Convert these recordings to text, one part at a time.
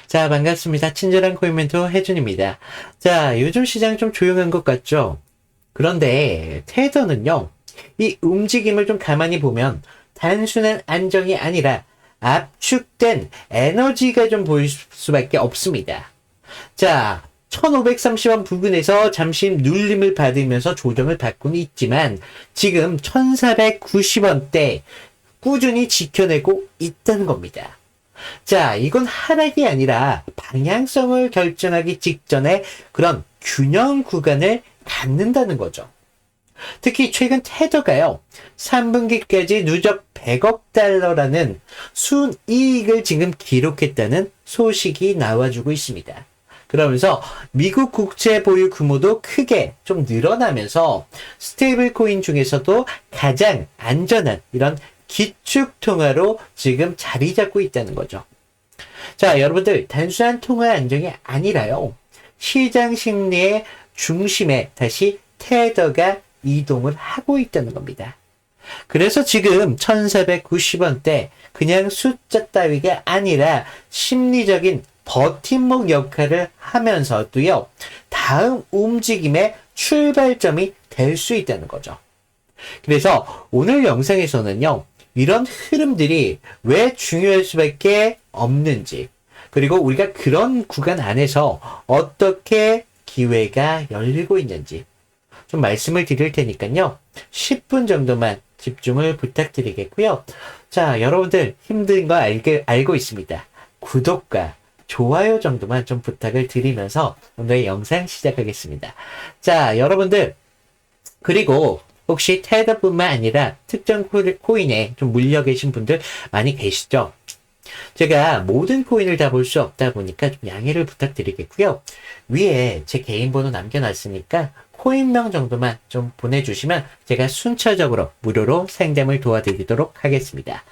자, 반갑습니다. 친절한 코인 멘토 혜준입니다. 자, 요즘 시장 좀 조용한 것 같죠? 그런데 테더는요, 이 움직임을 좀 가만히 보면 단순한 안정이 아니라 압축된 에너지가 좀 보일 수밖에 없습니다. 자, 1530원 부근에서 잠시 눌림을 받으면서 조정을 받고는 있지만 지금 1490원대 꾸준히 지켜내고 있다는 겁니다. 자, 이건 하락이 아니라 방향성을 결정하기 직전에 그런 균형 구간을 갖는다는 거죠. 특히 최근 테더가요, 3분기까지 누적 100억 달러라는 순이익을 지금 기록했다는 소식이 나와주고 있습니다. 그러면서 미국 국채 보유 규모도 크게 좀 늘어나면서 스테이블 코인 중에서도 가장 안전한 이런 기축 통화로 지금 자리 잡고 있다는 거죠. 자, 여러분들 단순한 통화 안정이 아니라요, 시장 심리의 중심에 다시 테더가 이동을 하고 있다는 겁니다. 그래서 지금 1490원대 그냥 숫자 따위가 아니라 심리적인 버팀목 역할을 하면서도요, 다음 움직임의 출발점이 될 수 있다는 거죠. 그래서 오늘 영상에서는요, 이런 흐름들이 왜 중요할 수밖에 없는지, 그리고 우리가 그런 구간 안에서 어떻게 기회가 열리고 있는지 좀 말씀을 드릴 테니까요, 10분 정도만 집중을 부탁드리겠고요. 자, 여러분들 힘든 거 알고 있습니다. 구독과 좋아요 정도만 좀 부탁을 드리면서 오늘의 영상 시작하겠습니다. 자, 여러분들, 그리고 혹시 테더뿐만 아니라 특정 코인에 좀 물려 계신 분들 많이 계시죠? 제가 모든 코인을 다 볼 수 없다 보니까 좀 양해를 부탁드리겠고요. 위에 제 개인 번호 남겨놨으니까 코인명 정도만 좀 보내주시면 제가 순차적으로 무료로 상담을 도와드리도록 하겠습니다.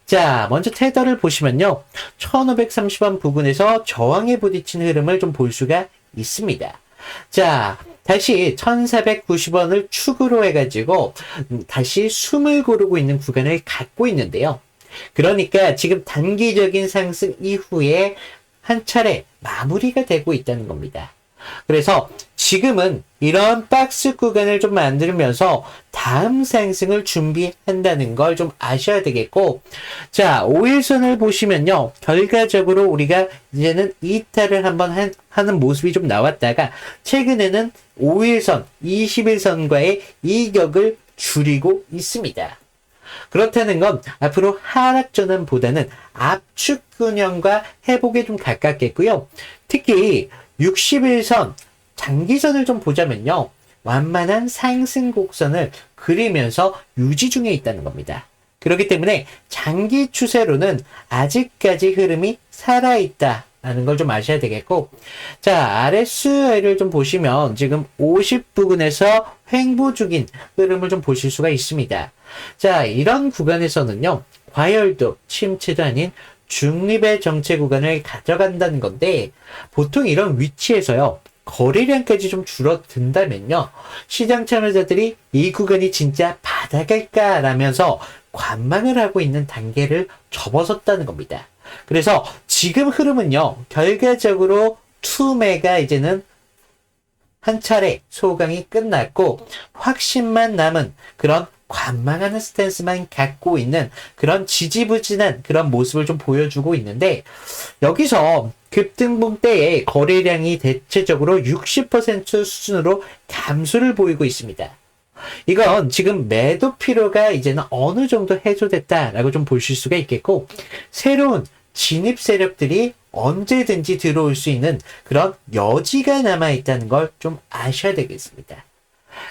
자, 먼저 테더를 보시면요, 1530원 부근에서 저항에 부딪힌 흐름을 좀 볼 수가 있습니다. 자, 다시 1490원을 축으로 해가지고 다시 숨을 고르고 있는 구간을 갖고 있는데요. 그러니까 지금 단기적인 상승 이후에 한 차례 마무리가 되고 있다는 겁니다. 그래서 지금은 이런 박스 구간을 좀 만들면서 다음 상승을 준비한다는 걸 좀 아셔야 되겠고, 자, 5일선을 보시면요, 결과적으로 우리가 이제는 이탈을 한번 하는 모습이 좀 나왔다가 최근에는 5일선, 21선과의 이격을 줄이고 있습니다. 그렇다는 건 앞으로 하락 전환보다는 압축 균형과 회복에 좀 가깝겠고요. 특히 61선, 장기선을 좀 보자면요, 완만한 상승 곡선을 그리면서 유지 중에 있다는 겁니다. 그렇기 때문에 장기 추세로는 아직까지 흐름이 살아있다라는 걸 좀 아셔야 되겠고, 자, RSI를 좀 보시면 지금 50 부근에서 횡보 중인 흐름을 좀 보실 수가 있습니다. 자, 이런 구간에서는요, 과열도 침체도 아닌 중립의 정체 구간을 가져간다는 건데, 보통 이런 위치에서요, 거래량까지 좀 줄어든다면요, 시장 참여자들이 이 구간이 진짜 바닥일까라면서 관망을 하고 있는 단계를 접어섰다는 겁니다. 그래서 지금 흐름은요, 결과적으로 투매가 이제는 한 차례 소강이 끝났고 확신만 남은 그런 관망하는 스탠스만 갖고 있는 그런 지지부진한 그런 모습을 좀 보여주고 있는데, 여기서 급등봉 때에 거래량이 대체적으로 60% 수준으로 감소를 보이고 있습니다. 이건 지금 매도 필요가 이제는 어느 정도 해소됐다라고 좀 보실 수가 있겠고, 새로운 진입 세력들이 언제든지 들어올 수 있는 그런 여지가 남아있다는 걸 좀 아셔야 되겠습니다.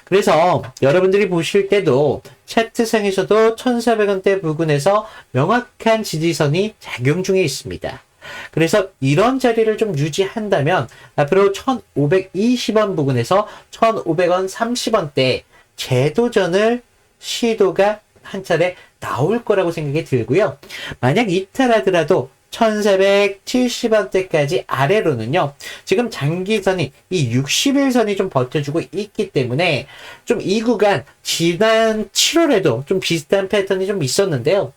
그래서 여러분들이 보실 때도 차트상에서도 1400원대 부근에서 명확한 지지선이 작용 중에 있습니다. 그래서 이런 자리를 좀 유지한다면 앞으로 1520원 부근에서 1500원 30원대 재도전을 시도가 한 차례 나올 거라고 생각이 들고요. 만약 이탈하더라도 1470원대까지 아래로는요, 지금 장기선이 이 60일선이 좀 버텨주고 있기 때문에 좀 이 구간 지난 7월에도 좀 비슷한 패턴이 좀 있었는데요.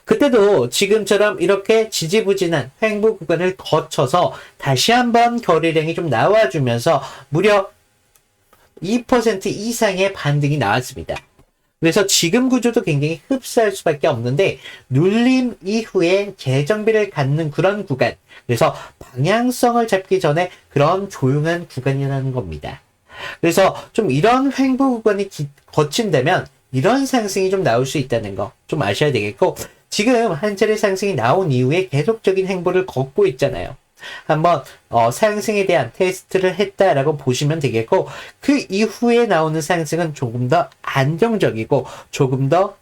그때도 지금처럼 이렇게 지지부진한 횡보 구간을 거쳐서 다시 한번 거래량이 좀 나와주면서 무려 2% 이상의 반등이 나왔습니다. 그래서 지금 구조도 굉장히 흡사할 수밖에 없는데 눌림 이후에 재정비를 갖는 그런 구간, 그래서 방향성을 잡기 전에 그런 조용한 구간이라는 겁니다. 그래서 좀 이런 횡보 구간이 거친다면 이런 상승이 좀 나올 수 있다는 거 좀 아셔야 되겠고, 지금 한 차례 상승이 나온 이후에 계속적인 행보를 걷고 있잖아요. 한번 상승에 대한 테스트를 했다라고 보시면 되겠고, 그 이후에 나오는 상승은 조금 더 안정적이고 조금 더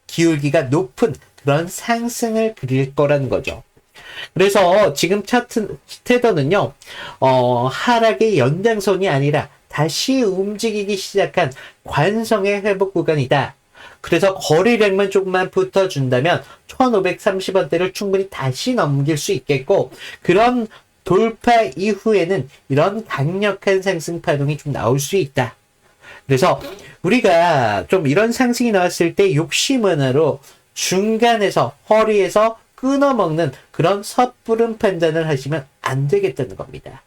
기울기가 높은 그런 상승을 그릴 거라는 거죠. 그래서 지금 차트 테더는요, 하락의 연장선이 아니라 다시 움직이기 시작한 관성의 회복 구간이다. 그래서 거래량만 조금만 붙어준다면 1530원대를 충분히 다시 넘길 수 있겠고, 그런 돌파 이후에는 이런 강력한 상승 파동이 좀 나올 수 있다. 그래서 우리가 좀 이런 상승이 나왔을 때 욕심으로 중간에서 허리에서 끊어먹는 그런 섣부른 판단을 하시면 안 되겠다는 겁니다.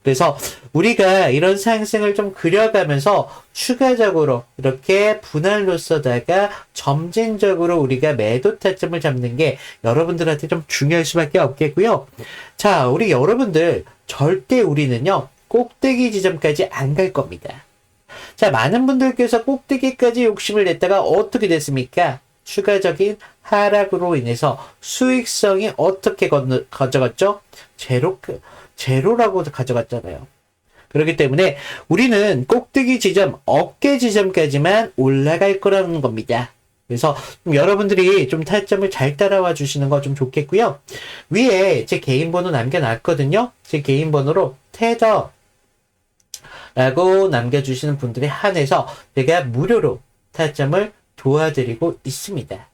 그래서 우리가 이런 상승을 좀 그려가면서 추가적으로 이렇게 분할로서다가 점진적으로 우리가 매도 타점을 잡는 게 여러분들한테 좀 중요할 수밖에 없겠고요. 자, 우리 여러분들 절대 우리는요 꼭대기 지점까지 안 갈 겁니다. 자, 많은 분들께서 꼭대기까지 욕심을 냈다가 어떻게 됐습니까? 추가적인 하락으로 인해서 수익성이 어떻게 가져갔죠? 제로라고 가져갔잖아요. 그렇기 때문에 우리는 꼭대기 지점, 어깨 지점까지만 올라갈 거라는 겁니다. 그래서 좀 여러분들이 좀 타점을 잘 따라와 주시는 거 좀 좋겠고요. 위에 제 개인 번호 남겨놨거든요. 제 개인 번호로 테더라고 남겨주시는 분들에 한해서 제가 무료로 타점을 도와드리고 있습니다.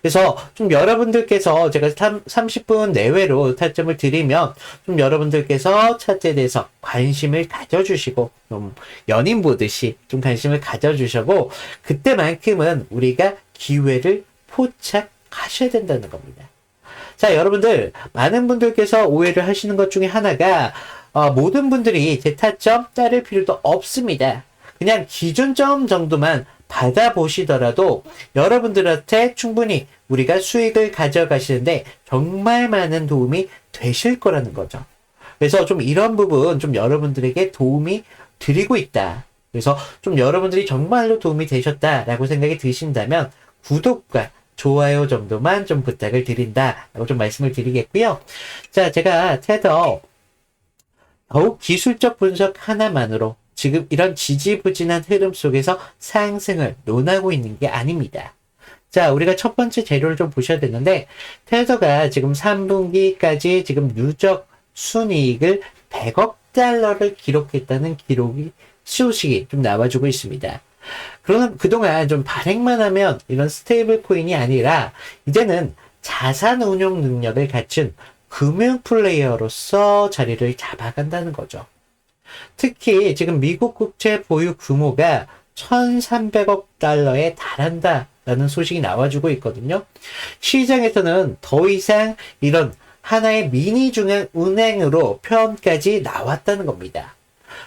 그래서 좀 여러분들께서 제가 30분 내외로 타점을 드리면 좀 여러분들께서 차트에 대해서 관심을 가져주시고 좀 연인 보듯이 좀 관심을 가져주시고 그때만큼은 우리가 기회를 포착하셔야 된다는 겁니다. 자, 여러분들 많은 분들께서 오해를 하시는 것 중에 하나가 모든 분들이 제 타점 따를 필요도 없습니다. 그냥 기준점 정도만 받아보시더라도 여러분들한테 충분히 우리가 수익을 가져가시는데 정말 많은 도움이 되실 거라는 거죠. 그래서 좀 이런 부분 좀 여러분들에게 도움이 드리고 있다. 그래서 좀 여러분들이 정말로 도움이 되셨다라고 생각이 드신다면 구독과 좋아요 정도만 좀 부탁을 드린다라고 좀 말씀을 드리겠고요. 자, 제가 테더 더욱 기술적 분석 하나만으로 지금 이런 지지부진한 흐름 속에서 상승을 논하고 있는 게 아닙니다. 자, 우리가 첫 번째 재료를 좀 보셔야 되는데, 테더가 지금 3분기까지 지금 누적 순이익을 100억 달러를 기록했다는 소식이 좀 나와주고 있습니다. 그러나 그동안 좀 발행만 하면 이런 스테이블 코인이 아니라, 이제는 자산 운용 능력을 갖춘 금융 플레이어로서 자리를 잡아간다는 거죠. 특히 지금 미국 국채 보유 규모가 1,300억 달러에 달한다라는 소식이 나와주고 있거든요. 시장에서는 더 이상 이런 하나의 미니 중앙 은행으로 표현까지 나왔다는 겁니다.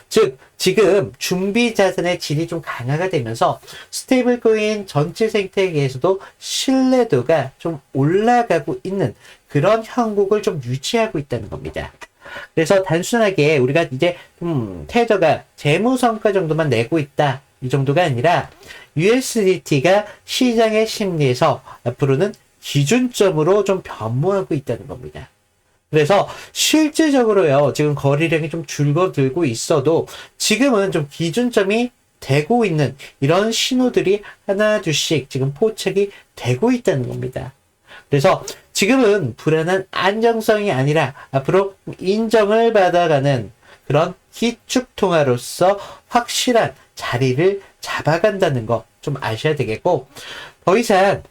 즉, 지금 준비 자산의 질이 좀 강화가 되면서 스테이블 코인 전체 생태계에서도 신뢰도가 좀 올라가고 있는 그런 형국을 좀 유지하고 있다는 겁니다. 그래서 단순하게 우리가 이제 테더가 재무 성과 정도만 내고 있다 이 정도가 아니라 USDT가 시장의 심리에서 앞으로는 기준점으로 좀 변모하고 있다는 겁니다. 그래서 실질적으로요 지금 거래량이 좀 줄어들고 있어도 지금은 좀 기준점이 되고 있는 이런 신호들이 하나 둘씩 지금 포착이 되고 있다는 겁니다. 그래서 지금은 불안한 안정성이 아니라 앞으로 인정을 받아가는 그런 기축통화로서 확실한 자리를 잡아간다는 거 좀 아셔야 되겠고, 더 이상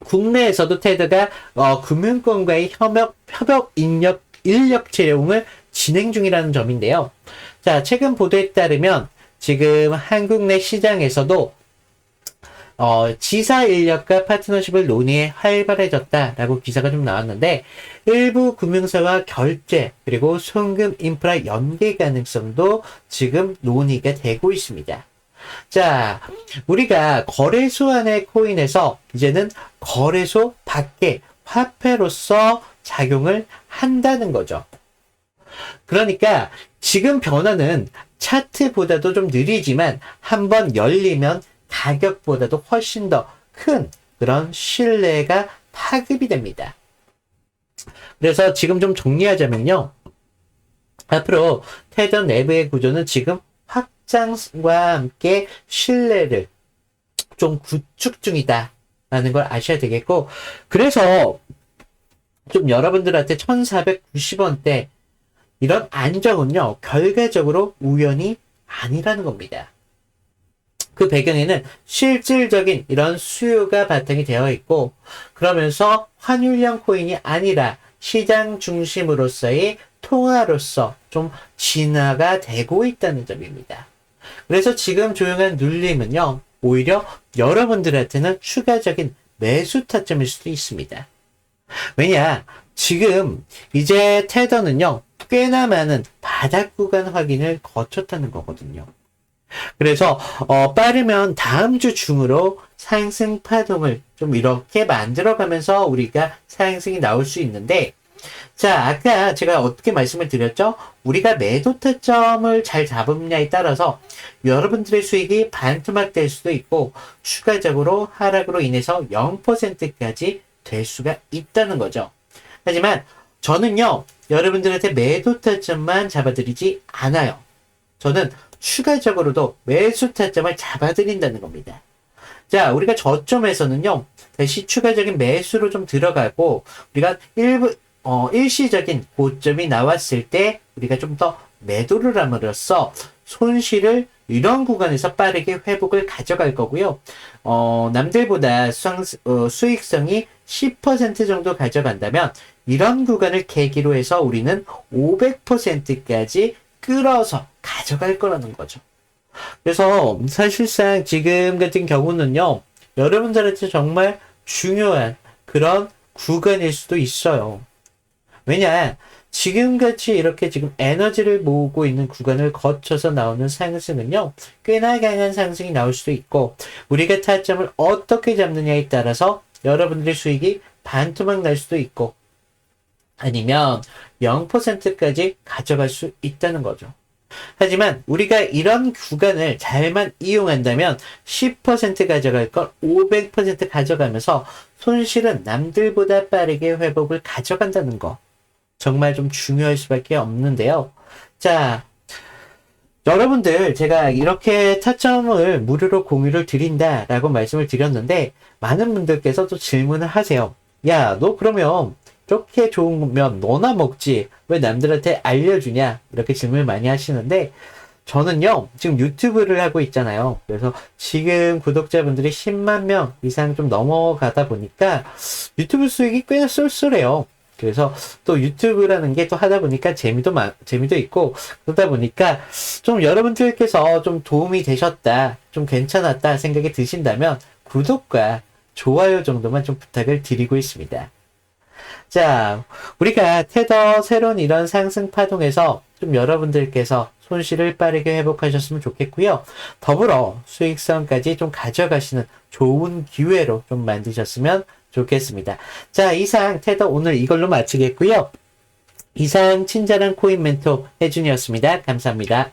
국내에서도 테드가 금융권과의 협업 인력 채용을 진행 중이라는 점인데요. 자, 최근 보도에 따르면 지금 한국 내 시장에서도 지사 인력과 파트너십을 논의에 활발해졌다라고 기사가 좀 나왔는데 일부 금융사와 결제 그리고 송금 인프라 연계 가능성도 지금 논의가 되고 있습니다. 자, 우리가 거래소 안의 코인에서 이제는 거래소 밖에 화폐로서 작용을 한다는 거죠. 그러니까 지금 변화는 차트보다도 좀 느리지만 한번 열리면 가격보다도 훨씬 더 큰 그런 신뢰가 파급이 됩니다. 그래서 지금 좀 정리하자면요. 앞으로 테더 내부의 구조는 지금 확장과 함께 신뢰를 좀 구축 중이다 라는 걸 아셔야 되겠고, 그래서 좀 여러분들한테 1490원대 이런 안정은요 결과적으로 우연이 아니라는 겁니다. 그 배경에는 실질적인 이런 수요가 바탕이 되어 있고, 그러면서 환율형 코인이 아니라 시장 중심으로서의 통화로서 좀 진화가 되고 있다는 점입니다. 그래서 지금 조용한 눌림은요 오히려 여러분들한테는 추가적인 매수 타점일 수도 있습니다. 왜냐, 지금 이제 테더는요 꽤나 많은 바닥 구간 확인을 거쳤다는 거거든요. 그래서 빠르면 다음 주 중으로 상승 파동을 좀 이렇게 만들어가면서 우리가 상승이 나올 수 있는데, 자, 아까 제가 어떻게 말씀을 드렸죠? 우리가 매도 타점을 잘 잡느냐에 따라서 여러분들의 수익이 반토막될 수도 있고 추가적으로 하락으로 인해서 0%까지 될 수가 있다는 거죠. 하지만 저는요 여러분들한테 매도 타점만 잡아드리지 않아요. 저는 추가적으로도 매수 타점을 잡아드린다는 겁니다. 자, 우리가 저점에서는요 다시 추가적인 매수로 좀 들어가고, 우리가 일시적인 고점이 나왔을 때 우리가 좀 더 매도를 함으로써 손실을 이런 구간에서 빠르게 회복을 가져갈 거고요. 남들보다 수익성이 10% 정도 가져간다면 이런 구간을 계기로 해서 우리는 500%까지 끌어서 가져갈 거라는 거죠. 그래서 사실상 지금 같은 경우는요 여러분들한테 정말 중요한 그런 구간일 수도 있어요. 왜냐, 지금같이 이렇게 지금 에너지를 모으고 있는 구간을 거쳐서 나오는 상승은요 꽤나 강한 상승이 나올 수도 있고, 우리가 타점을 어떻게 잡느냐에 따라서 여러분들의 수익이 반토막 날 수도 있고 아니면 0%까지 가져갈 수 있다는 거죠. 하지만 우리가 이런 구간을 잘만 이용한다면 10% 가져갈 걸 500% 가져가면서 손실은 남들보다 빠르게 회복을 가져간다는 거, 정말 좀 중요할 수밖에 없는데요. 자, 여러분들 제가 이렇게 타점을 무료로 공유를 드린다라고 말씀을 드렸는데 많은 분들께서 또 질문을 하세요. 야, 너 그러면 이렇게 좋으면 너나 먹지 왜 남들한테 알려주냐, 이렇게 질문을 많이 하시는데, 저는요 지금 유튜브를 하고 있잖아요. 그래서 지금 구독자분들이 10만 명 이상 좀 넘어가다 보니까 유튜브 수익이 꽤나 쏠쏠해요. 그래서 또 유튜브라는 게 또 하다 보니까 재미도 있고, 그러다 보니까 좀 여러분들께서 좀 도움이 되셨다, 좀 괜찮았다 생각이 드신다면 구독과 좋아요 정도만 좀 부탁을 드리고 있습니다. 자, 우리가 테더 새로운 이런 상승 파동에서 좀 여러분들께서 손실을 빠르게 회복하셨으면 좋겠고요. 더불어 수익성까지 좀 가져가시는 좋은 기회로 좀 만드셨으면 좋겠습니다. 자, 이상 테더 오늘 이걸로 마치겠고요. 이상 친절한 코인 멘토 혜준이었습니다. 감사합니다.